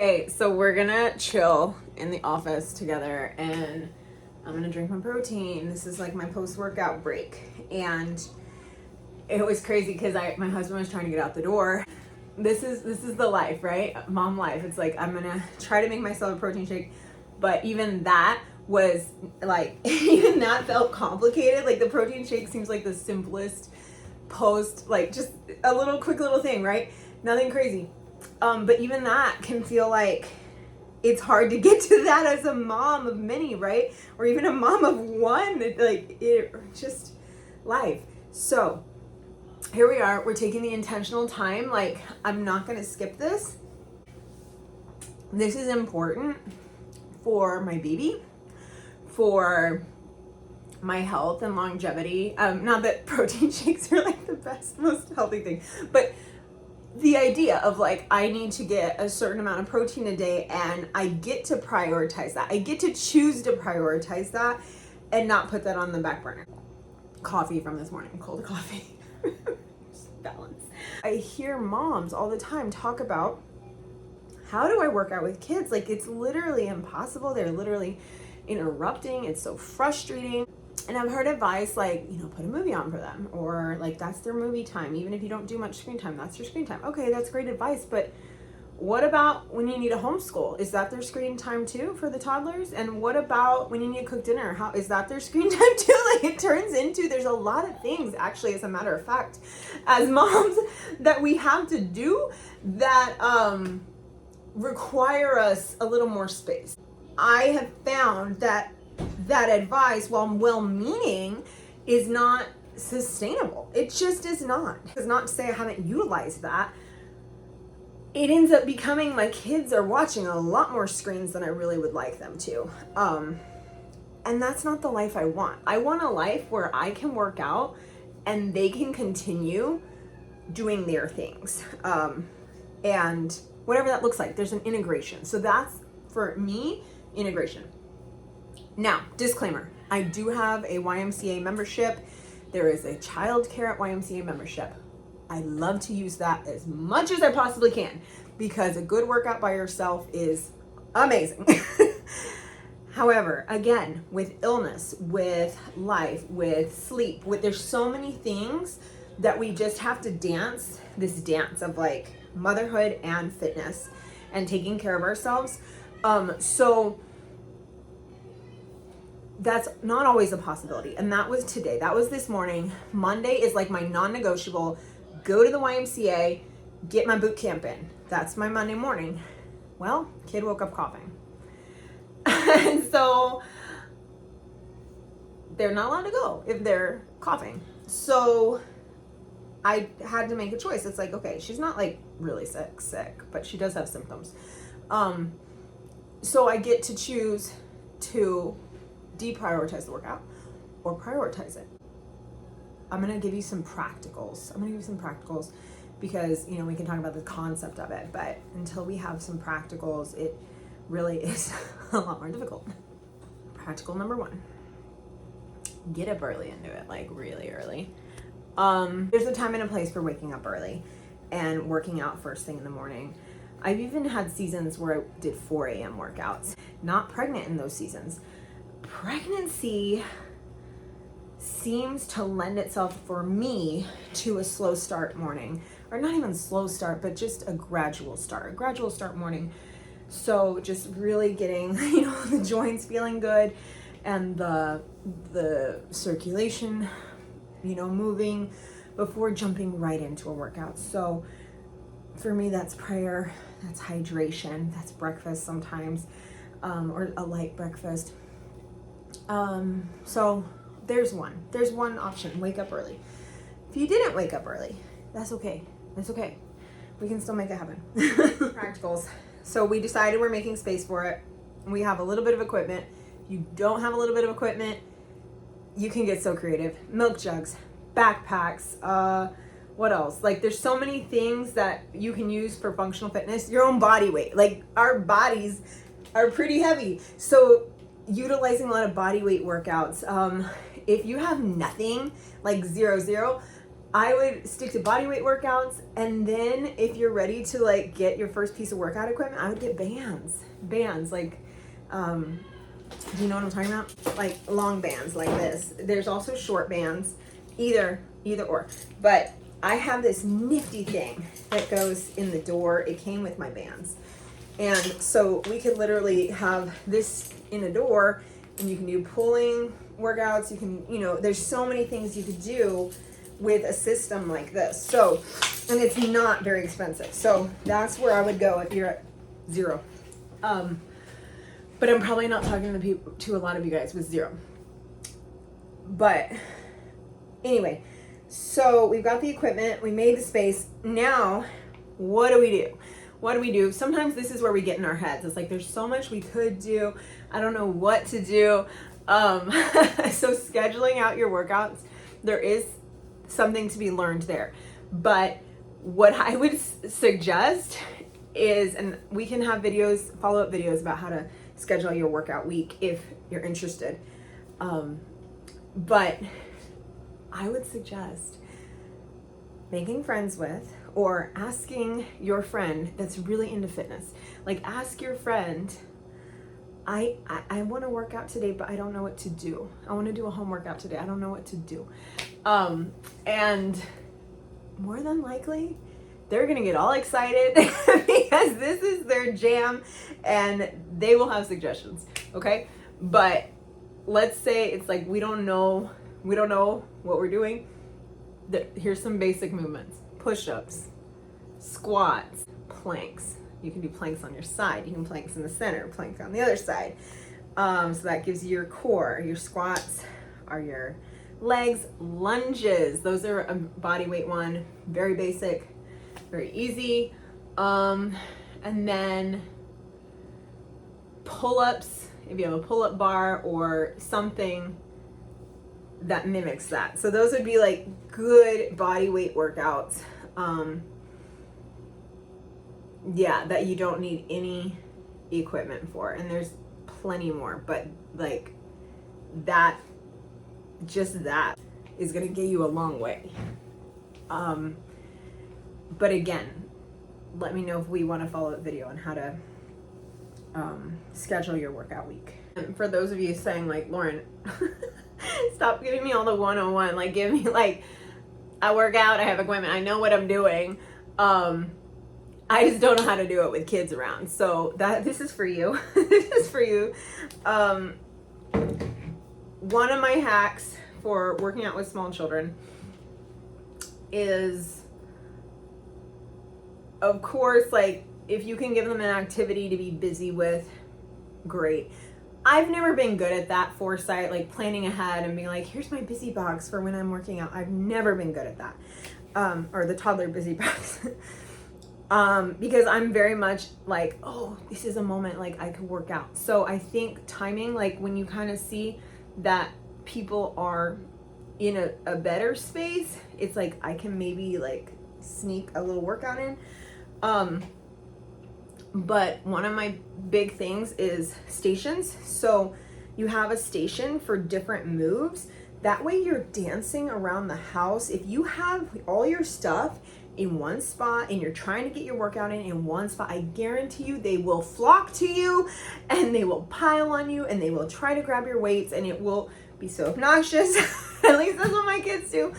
Okay, so we're gonna chill in the office together and I'm gonna drink my protein. This is like my post-workout break. And it was crazy because my husband was trying to get out the door. This is the life, right? Mom life. It's like I'm gonna try to make myself a protein shake, but even that was like even that felt complicated. Like the protein shake seems like the simplest like just a little quick little thing, right? Nothing crazy. But even that can feel like it's hard to get to that as a mom of many, right? Or even a mom of one. Just life. So here we are. We're taking the intentional time. Like, I'm not going to skip this. This is important for my baby, for my health and longevity. Not that protein shakes are like the best, most healthy thing, but the idea of like, I need to get a certain amount of protein a day and I get to prioritize that. I get to choose to prioritize that and not put that on the back burner. Coffee from this morning, cold coffee. Just balance. I hear moms all the time talk about, how do I work out with kids? Like, it's literally impossible. They're literally interrupting. It's so frustrating. And I've heard advice like, put a movie on for them, or like that's their movie time. Even if you don't do much screen time, that's your screen time. Okay, that's great advice, but what about when you need a homeschool? Is that their screen time too for the toddlers? And what about when you need to cook dinner? How is that their screen time too? Like, it turns into, there's a lot of things actually, as a matter of fact, as moms that we have to do that require us a little more space. I have found that advice, while well-meaning, is not sustainable. It just is not. It's not to say I haven't utilized that. It ends up becoming my kids are watching a lot more screens than I really would like them to. And that's not the life I want. I want a life where I can work out and they can continue doing their things. And whatever that looks like, there's an integration. So that's, for me, integration. Now, disclaimer, I do have a YMCA membership. There is a childcare at YMCA membership. I love to use that as much as I possibly can because a good workout by yourself is amazing. However, again, with illness, with life, with sleep, there's so many things that we just have to dance, this dance of like motherhood and fitness and taking care of ourselves. So that's not always a possibility. And that was today. That was this morning. Monday is like my non-negotiable. Go to the YMCA, get my boot camp in. That's my Monday morning. Well, kid woke up coughing. And so they're not allowed to go if they're coughing. So I had to make a choice. It's like, okay, she's not like really sick, but she does have symptoms. So I get to choose to deprioritize the workout or prioritize it. I'm going to give you some practicals. Because, we can talk about the concept of it, but until we have some practicals, it really is a lot more difficult. Practical number 1, get up early and do it, like really early. There's a time and a place for waking up early and working out first thing in the morning. I've even had seasons where I did 4 a.m. workouts. Not pregnant in those seasons. Pregnancy seems to lend itself for me to a slow start morning, or not even slow start, but just a gradual start morning. So just really getting, the joints feeling good and the circulation, moving before jumping right into a workout. So for me, that's prayer, that's hydration, that's breakfast sometimes, or a light breakfast. So there's one option, wake up early. If you didn't wake up early, that's okay. We can still make it happen. Practicals. So we decided we're making space for it. We have a little bit of equipment. If you don't have a little bit of equipment, you can get so creative. Milk jugs, backpacks, what else? Like, there's so many things that you can use for functional fitness. Your own body weight. Like, our bodies are pretty heavy. So utilizing a lot of body weight workouts. If you have nothing, like 0, I would stick to body weight workouts, and then if you're ready to like get your first piece of workout equipment, I would get bands like, do you know what I'm talking about? Like long bands like this. There's also short bands, either or. But I have this nifty thing that goes in the door. It came with my bands. And so we could literally have this in a door, and you can do pulling workouts. You can, there's so many things you could do with a system like this. So, and it's not very expensive. So that's where I would go if you're at zero. But I'm probably not talking to a lot of you guys with zero. But anyway, so we've got the equipment, we made the space. Now, what do we do? What do we do? Sometimes this is where we get in our heads. It's like, there's so much we could do. I don't know what to do. So scheduling out your workouts, there is something to be learned there. But what I would suggest is, and we can have videos, follow-up videos about how to schedule your workout week if you're interested. But I would suggest making friends with, or asking your friend that's really into fitness. Like, ask your friend, I want to work out today, but I don't know what to do. I want to do a home workout today. I don't know what to do. And more than likely, they're going to get all excited because this is their jam, and they will have suggestions. Okay. But let's say it's like, we don't know what we're doing. Here's some basic movements: push-ups, squats, planks. You can do planks on your side. You can planks in the center, plank on the other side. So that gives you your core. Your squats are your legs. Lunges, those are a body weight one. Very basic, very easy. And then pull-ups, if you have a pull-up bar or something that mimics that. So those would be like good body weight workouts. That you don't need any equipment for. And there's plenty more, but like that, just that is going to get you a long way. But again, let me know if we want to follow up video on how to schedule your workout week. And for those of you saying like, Lauren, stop giving me all the 101, like give me like, I work out, I have equipment, I know what I'm doing. I just don't know how to do it with kids around. So this is for you. This is for you. One of my hacks for working out with small children is, of course, like if you can give them an activity to be busy with, great. I've never been good at that foresight, like planning ahead and being like, here's my busy box for when I'm working out. I've never been good at that. Or the toddler busy box. Because I'm very much like, oh, this is a moment like I could work out. So I think timing, like when you kind of see that people are in a better space, it's like I can maybe like sneak a little workout in. But one of my big things is stations. So you have a station for different moves. That way you're dancing around the house. If you have all your stuff in one spot and you're trying to get your workout in one spot, I guarantee you they will flock to you and they will pile on you and they will try to grab your weights, and it will be so obnoxious. At least that's what my kids do.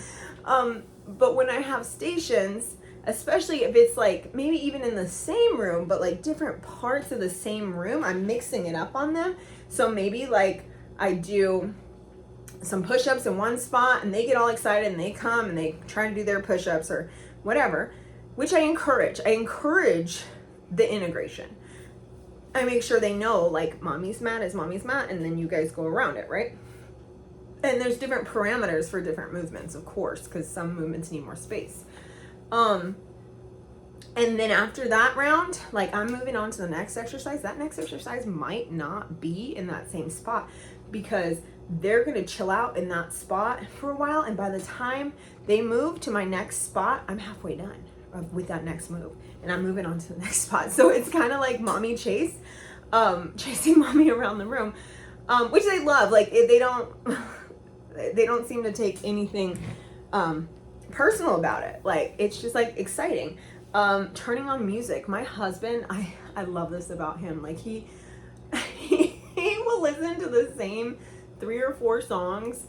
But when I have stations, especially if it's like maybe even in the same room, but like different parts of the same room, I'm mixing it up on them. So maybe like I do some push-ups in one spot and they get all excited and they come and they try to do their push-ups or whatever, which I encourage. I encourage the integration. I make sure they know like mommy's mat is mommy's mat, and then you guys go around it, right? And there's different parameters for different movements, of course, because some movements need more space. And then after that round, like I'm moving on to the next exercise. That next exercise might not be in that same spot because they're going to chill out in that spot for a while. And by the time they move to my next spot, I'm halfway done with that next move and I'm moving on to the next spot. So it's kind of like mommy chase, chasing mommy around the room, which they love. Like they don't seem to take anything, personal about it. Like, it's just like exciting. Turning on music. My husband, I love this about him. Like, he will listen to the same 3 or 4 songs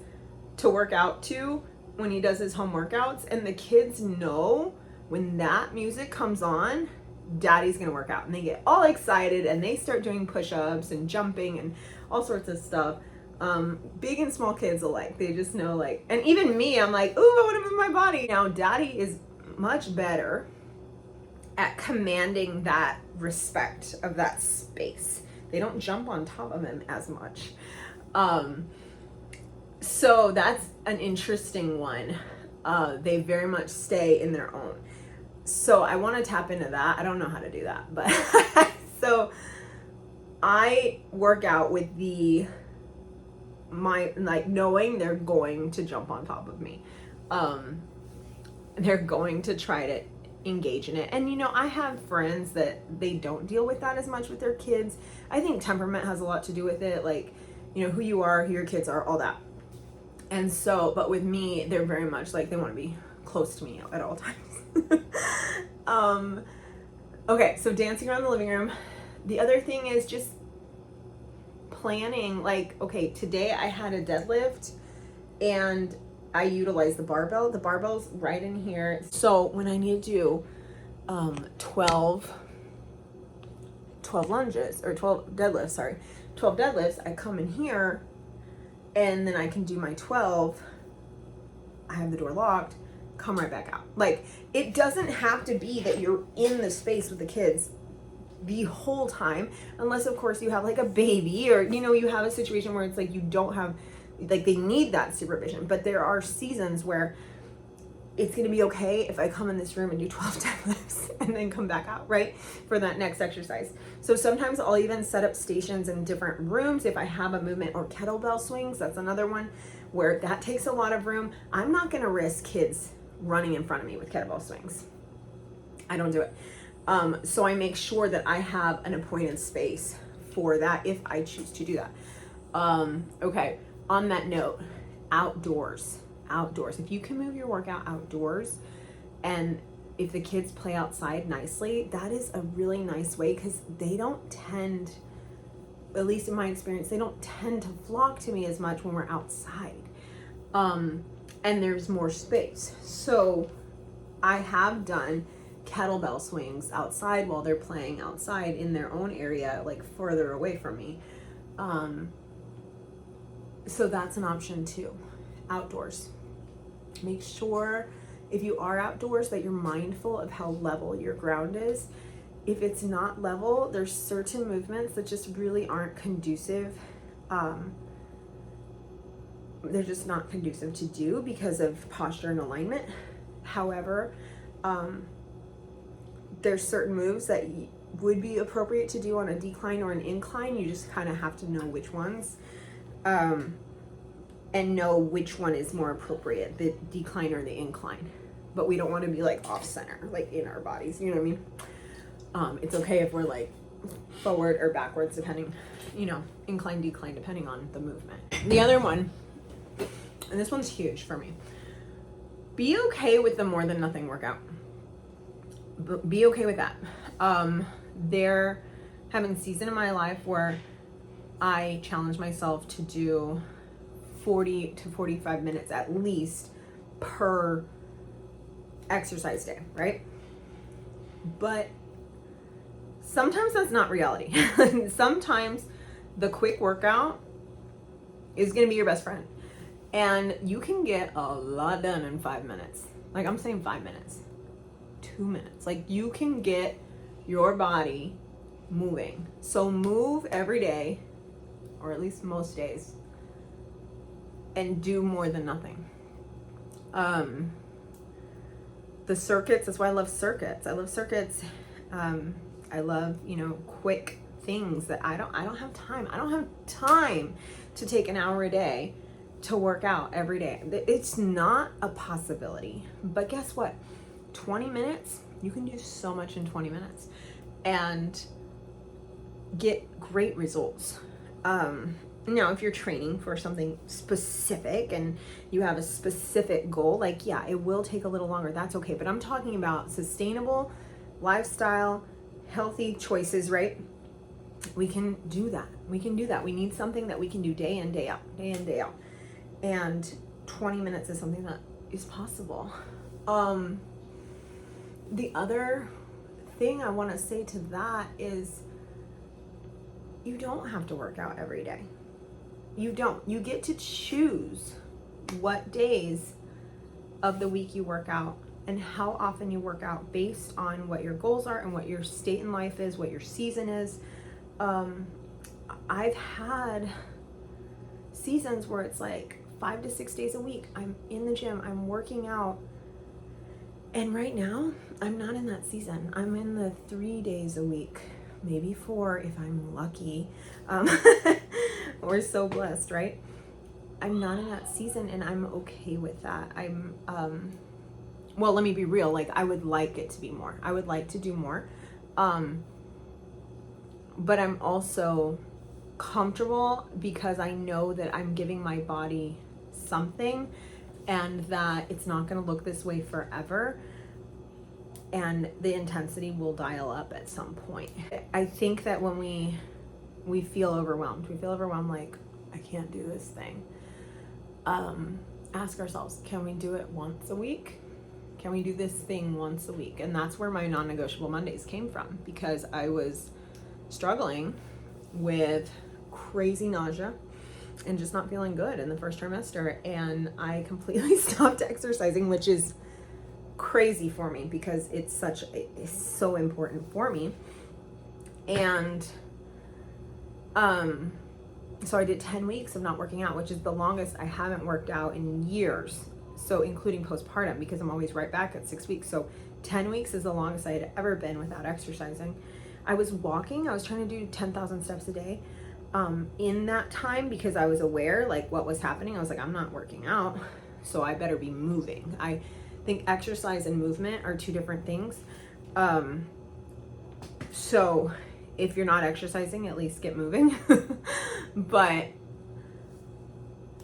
to work out to when he does his home workouts, and the kids know when that music comes on, daddy's gonna work out, and they get all excited and they start doing push-ups and jumping and all sorts of stuff. Big and small kids alike, they just know, like, and even me, I'm like, ooh, I want to move my body. Now daddy is much better at commanding that respect of that space. They don't jump on top of him as much. So that's an interesting one. They very much stay in their own. So I want to tap into that. I don't know how to do that, but so I work out with like knowing they're going to jump on top of me. They're going to try to engage in it. And you know, I have friends that they don't deal with that as much with their kids. I think temperament has a lot to do with it. Like, you know, who you are, who your kids are, all that. And so, but with me, they're very much like, they want to be close to me at all times. Okay, so dancing around the living room. The other thing is just planning, like, okay, today I had a deadlift and I utilized the barbell. The barbell's right in here. So when I need to do 12 lunges, or 12 deadlifts, I come in here and then I can do my 12. I have the door locked, come right back out. Like, it doesn't have to be that you're in the space with the kids the whole time, unless of course you have like a baby, or, you know, you have a situation where it's like you don't have, like, they need that supervision. But there are seasons where it's going to be okay if I come in this room and do 12 deadlifts and then come back out, right, for that next exercise. So sometimes I'll even set up stations in different rooms if I have a movement, or kettlebell swings. That's another one where that takes a lot of room. I'm not going to risk kids running in front of me with kettlebell swings. I don't do it. So I make sure that I have an appointed space for that if I choose to do that. Okay, on that note, outdoors. If you can move your workout outdoors, and if the kids play outside nicely, that is a really nice way, because they don't tend, at least in my experience, they don't tend to flock to me as much when we're outside. And there's more space. So I have done kettlebell swings outside while they're playing outside in their own area, like further away from me. So that's an option too. Outdoors. Make sure if you are outdoors that you're mindful of how level your ground is. If it's not level, there's certain movements that just really aren't conducive. They're just not conducive to do because of posture and alignment. However, there's certain moves that would be appropriate to do on a decline or an incline. You just kind of have to know which ones, and know which one is more appropriate, the decline or the incline. But we don't want to be like off center, like in our bodies, you know what I mean? It's okay if we're like forward or backwards, depending, you know, incline, decline, depending on the movement. The other one, and this one's huge for me, be okay with the more than nothing workout. Be okay with that. There have been seasons in my life where I challenge myself to do 40 to 45 minutes at least per exercise day, right? But sometimes that's not reality. Sometimes the quick workout is going to be your best friend, and you can get a lot done in 5 minutes. Like, I'm saying 5 minutes, 2 minutes. Like, you can get your body moving. So move every day, or at least most days, and do more than nothing. The circuits, that's why I love circuits. I love circuits. I love, you know, quick things that I don't have time. I don't have time to take an hour a day to work out every day. It's not a possibility. But guess what? 20 minutes, you can do so much in 20 minutes and get great results. Now, if you're training for something specific and you have a specific goal, like, yeah, it will take a little longer. That's okay. But I'm talking about sustainable lifestyle, healthy choices, right? We can do that. We can do that. We need something that we can do day in, day out, day in, day out. And 20 minutes is something that is possible. The other thing I want to say to that is you don't have to work out every day. You don't. You get to choose what days of the week you work out and how often you work out based on what your goals are and what your state in life is, what your season is. I've had seasons where it's like 5 to 6 days a week. I'm in the gym, I'm working out. And right now, I'm not in that season. I'm in the 3 days a week, maybe 4 if I'm lucky. We're so blessed, right? I'm not in that season and I'm okay with that. Well, let me be real. Like, I would like it to be more. I would like to do more. But I'm also comfortable because I know that I'm giving my body something and that it's not going to look this way forever. And the intensity will dial up at some point. I think that when we feel overwhelmed, like, I can't do this thing. Ask ourselves, can we do it once a week? Can we do this thing once a week? And that's where my non-negotiable Mondays came from, because I was struggling with crazy nausea and just not feeling good in the first trimester. And I completely stopped exercising, which is crazy for me because it's so important for me. And so I did 10 weeks of not working out, which is the longest I haven't worked out in years. So including postpartum, because I'm always right back at 6 weeks. So 10 weeks is the longest I had ever been without exercising. I was walking, I was trying to do 10,000 steps a day. In that time, because I was aware like what was happening, I was like, I'm not working out, so I better be moving. I think exercise and movement are two different things. So if you're not exercising, at least get moving. But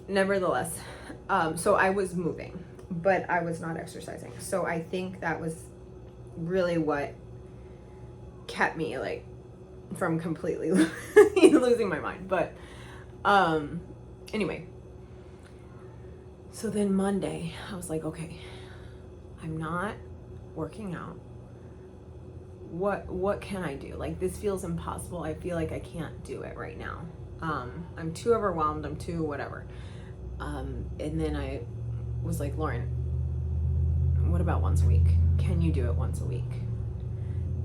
nevertheless, so I was moving, but I was not exercising. So I think that was really what kept me like from completely losing my mind. But anyway, so then Monday I was like, okay, I'm not working out. What can I do? Like, this feels impossible. I feel like I can't do it right now. I'm too overwhelmed, I'm too whatever. And then I was like, Lauren, what about once a week? Can you do it once a week?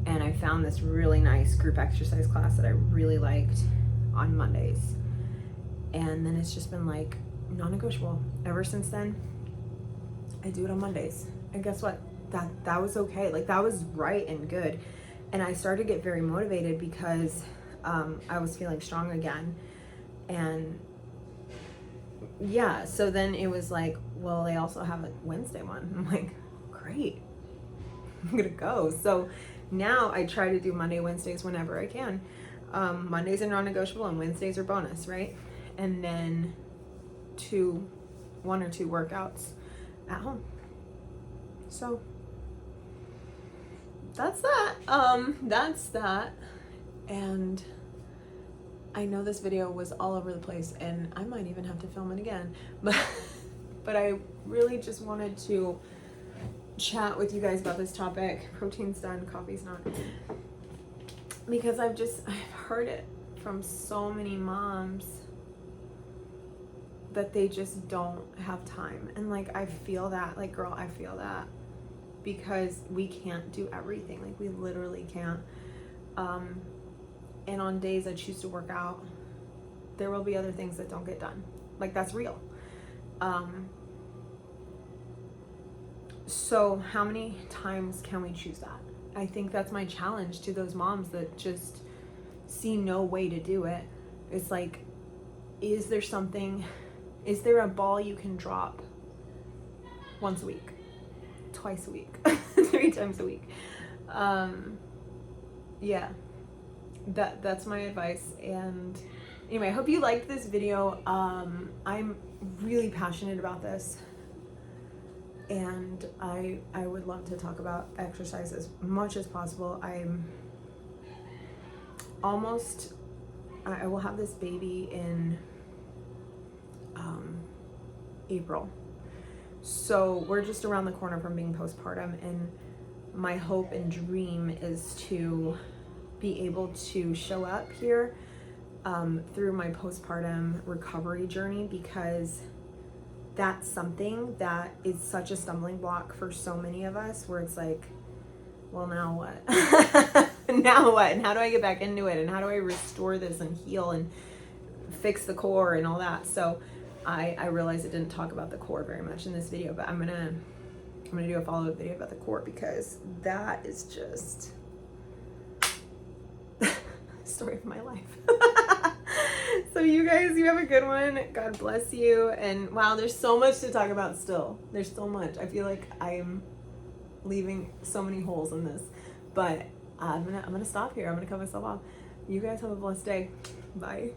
And I found this really nice group exercise class that I really liked on Mondays. And then it's just been like non-negotiable. Ever since then, I do it on Mondays. And guess what? That was okay. Like, that was right and good. And I started to get very motivated because I was feeling strong again. And yeah, so then it was like, well, they also have a Wednesday one. I'm like, great, I'm gonna go. So now I try to do Monday, Wednesdays whenever I can. Mondays are non-negotiable and Wednesdays are bonus, right? And then 1 or 2 workouts at home. So that's that. That's that. And I know this video was all over the place and I might even have to film it again, but I really just wanted to chat with you guys about this topic. Protein's done, coffee's not, because I've heard it from so many moms that they just don't have time. And like, I feel that, like, girl, I feel that, because we can't do everything. Like, we literally can't. And on days I choose to work out, there will be other things that don't get done. Like, that's real. So how many times can we choose that? I think that's my challenge to those moms that just see no way to do it. It's like, is there a ball you can drop once a week, twice a week, 3 times a week? Yeah, that's my advice. And Anyway, I hope you liked this video. I'm really passionate about this, and I would love to talk about exercise as much as possible. I will have this baby in April. So we're just around the corner from being postpartum, and my hope and dream is to be able to show up here through my postpartum recovery journey, because that's something that is such a stumbling block for so many of us, where it's like, well, now what? Now what? And how do I get back into it? And how do I restore this and heal and fix the core and all that? So I realized I didn't talk about the core very much in this video, but I'm gonna do a follow-up video about the core, because that is just the story of my life. So you guys, you have a good one. God bless you. And wow, there's so much to talk about still. There's so much. I feel like I am leaving so many holes in this, but I'm gonna stop here. I'm gonna cut myself off. You guys have a blessed day. Bye.